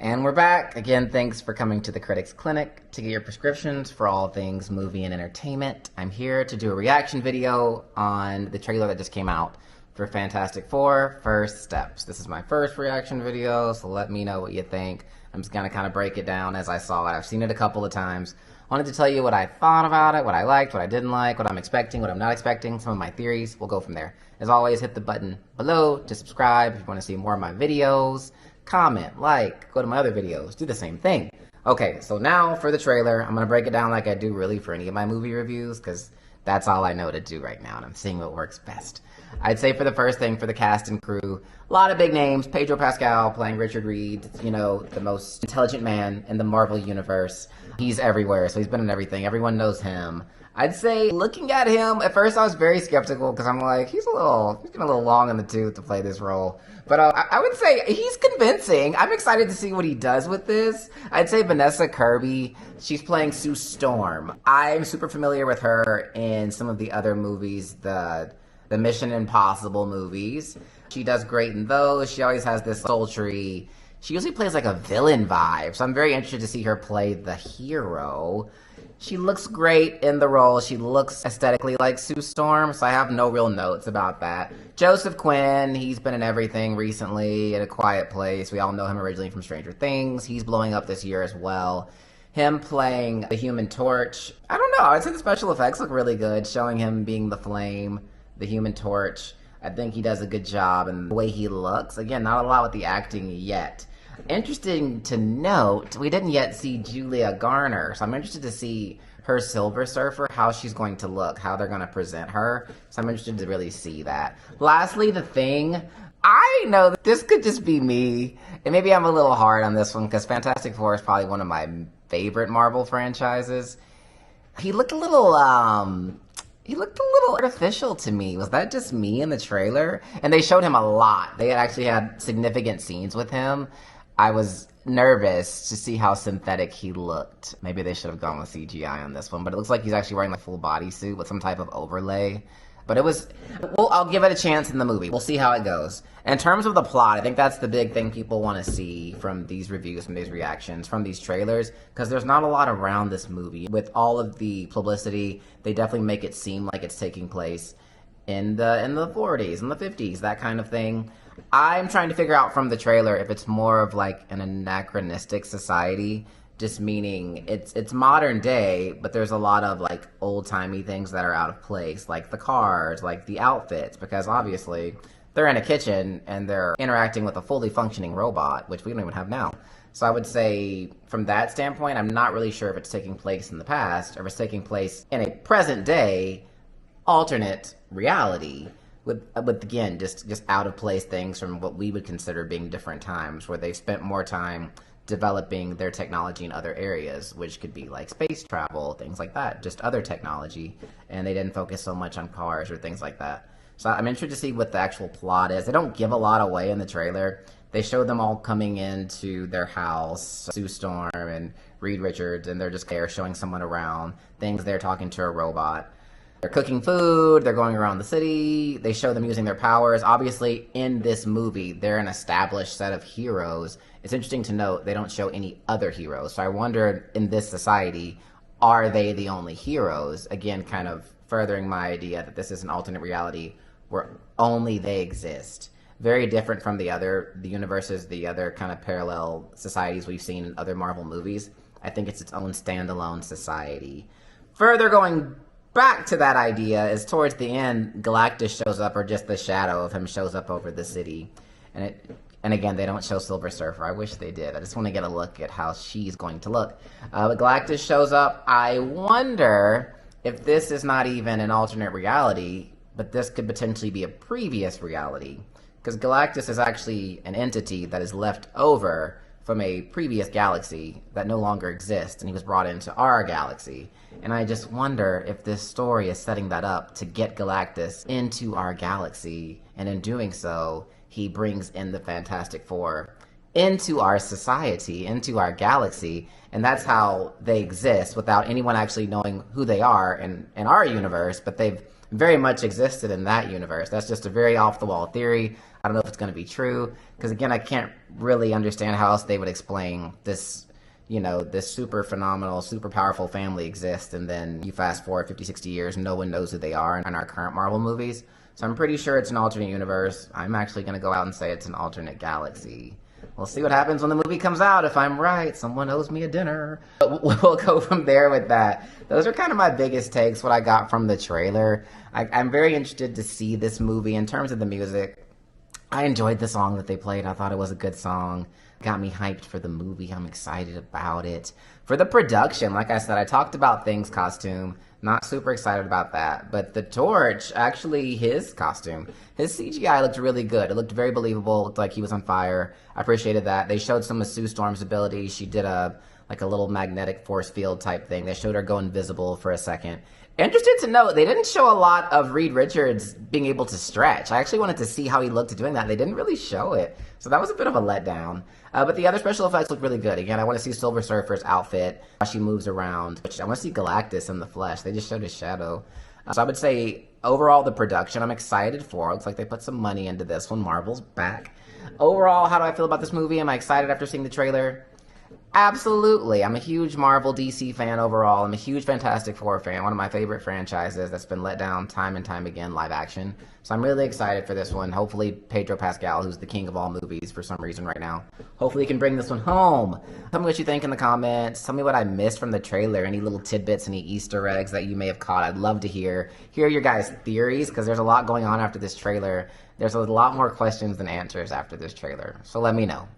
And we're back. Again, thanks for coming to the Critics Clinic to get your prescriptions for all things movie and entertainment. I'm here to do a reaction video on the trailer that just came out for Fantastic Four: First Steps. This is my first reaction video, so let me know what you think. I'm just gonna kind of break it down as I saw it. I've seen it a couple of times. Wanted to tell you what I thought about it, what I liked, what I didn't like, what I'm expecting, what I'm not expecting, some of my theories. We'll go from there. As always, hit the button below to subscribe if you want to see more of my videos. Comment, like, go to my other videos, do the same thing. Okay, so now for the trailer, I'm going to break it down like I do really for any of my movie reviews, because that's all I know to do right now, and I'm seeing what works best. I'd say for the first thing, for the cast and crew, a lot of big names. Pedro Pascal playing Richard Reed, you know, the most intelligent man in the Marvel Universe. He's everywhere, so he's been in everything. Everyone knows him. I'd say, looking at him, at first I was very skeptical, because I'm like, he's getting a little long in the tooth to play this role. But I would say he's convincing. I'm excited to see what he does with this. I'd say Vanessa Kirby, she's playing Sue Storm. I'm super familiar with her in some of the other movies, the Mission Impossible movies. She does great in those. She always has this sultry, she usually plays like a villain vibe, so I'm very interested to see her play the hero. She looks great in the role. She looks aesthetically like Sue Storm, so I have no real notes about that. Joseph Quinn, he's been in everything recently, in A Quiet Place. We all know him originally from Stranger Things. He's blowing up this year as well. Him playing the Human Torch. I don't know, I'd say the special effects look really good, showing him being the Flame, the Human Torch. I think he does a good job, and the way he looks, again, not a lot with the acting yet. Interesting to note, we didn't yet see Julia Garner, so I'm interested to see her Silver Surfer, how she's going to look, how they're going to present her, so I'm interested to really see that. Lastly, The Thing. I know that this could just be me, and maybe I'm a little hard on this one, because Fantastic Four is probably one of my favorite Marvel franchises. He looked a little artificial to me. Was that just me in the trailer? And they showed him a lot. They actually had significant scenes with him. I was nervous to see how synthetic he looked. Maybe they should have gone with CGI on this one, but it looks like he's actually wearing a full bodysuit with some type of overlay. But it was, well, I'll give it a chance in the movie. We'll see how it goes. In terms of the plot, I think that's the big thing people want to see from these reviews, from these reactions, from these trailers, because there's not a lot around this movie. With all of the publicity, they definitely make it seem like it's taking place in the 40s, in the 50s, that kind of thing. I'm trying to figure out from the trailer if it's more of like an anachronistic society, just meaning it's modern day, but there's a lot of like old-timey things that are out of place, like the cars, like the outfits, because obviously they're in a kitchen and they're interacting with a fully functioning robot, which we don't even have now. So I would say from that standpoint, I'm not really sure if it's taking place in the past or if it's taking place in a present day alternate reality with again, just out of place things from what we would consider being different times, where they've spent more time developing their technology in other areas, which could be like space travel, things like that, just other technology, and they didn't focus so much on cars or things like that. So I'm interested to see what the actual plot is. They don't give a lot away in the trailer. They show them all coming into their house, Sue Storm and Reed Richards, and they're just there showing someone around, things they're talking to a robot. They're cooking food, they're going around the city, they show them using their powers. Obviously, in this movie, they're an established set of heroes. It's interesting to note they don't show any other heroes. So I wonder, in this society, are they the only heroes? Again, kind of furthering my idea that this is an alternate reality where only they exist. Very different from the universes, the other kind of parallel societies we've seen in other Marvel movies. I think it's its own standalone society. Further going back to that idea is towards the end, Galactus shows up, or just the shadow of him shows up over the city. And again, they don't show Silver Surfer. I wish they did. I just want to get a look at how she's going to look. But Galactus shows up. I wonder if this is not even an alternate reality, but this could potentially be a previous reality. Because Galactus is actually an entity that is left over from a previous galaxy that no longer exists, and he was brought into our galaxy. And I just wonder if this story is setting that up to get Galactus into our galaxy, and in doing so, he brings in the Fantastic Four into our society, into our galaxy, and that's how they exist without anyone actually knowing who they are in our universe, but they've very much existed in that universe. That's just a very off the wall theory. I don't know if it's going to be true, because again, I can't really understand how else they would explain this, this super phenomenal, super powerful family exists, and then you fast forward 50, 60 years, no one knows who they are in our current Marvel movies. So I'm pretty sure it's an alternate universe. I'm actually going to go out and say it's an alternate galaxy. We'll see what happens when the movie comes out. If I'm right, someone owes me a dinner. But we'll go from there with that. Those are kind of my biggest takes, what I got from the trailer. I'm very interested to see this movie in terms of the music. I enjoyed the song that they played. I thought it was a good song. Got me hyped for the movie. I'm excited about it. For the production, like I said, I talked about Thing's costume. Not super excited about that. But the Torch, actually his costume, his CGI looked really good. It looked very believable. It looked like he was on fire. I appreciated that. They showed some of Sue Storm's ability. She did a little magnetic force field type thing. They showed her go invisible for a second. Interested to note, they didn't show a lot of Reed Richards being able to stretch. I actually wanted to see how he looked doing that. They didn't really show it. So that was a bit of a letdown. But the other special effects look really good. Again, I want to see Silver Surfer's outfit, how she moves around. I want to see Galactus in the flesh. They just showed his shadow. So I would say, overall, the production I'm excited for. It looks like they put some money into this one. Marvel's back. Overall, how do I feel about this movie? Am I excited after seeing the trailer? Absolutely. I'm a huge Marvel DC fan overall. I'm a huge Fantastic Four fan, one of my favorite franchises that's been let down time and time again, live action. So I'm really excited for this one. Hopefully Pedro Pascal, who's the king of all movies for some reason right now, hopefully he can bring this one home. Tell me what you think in the comments. Tell me what I missed from the trailer, any little tidbits, any Easter eggs that you may have caught. I'd love to hear your guys' theories, because there's a lot going on after this trailer. There's a lot more questions than answers after this trailer. So let me know.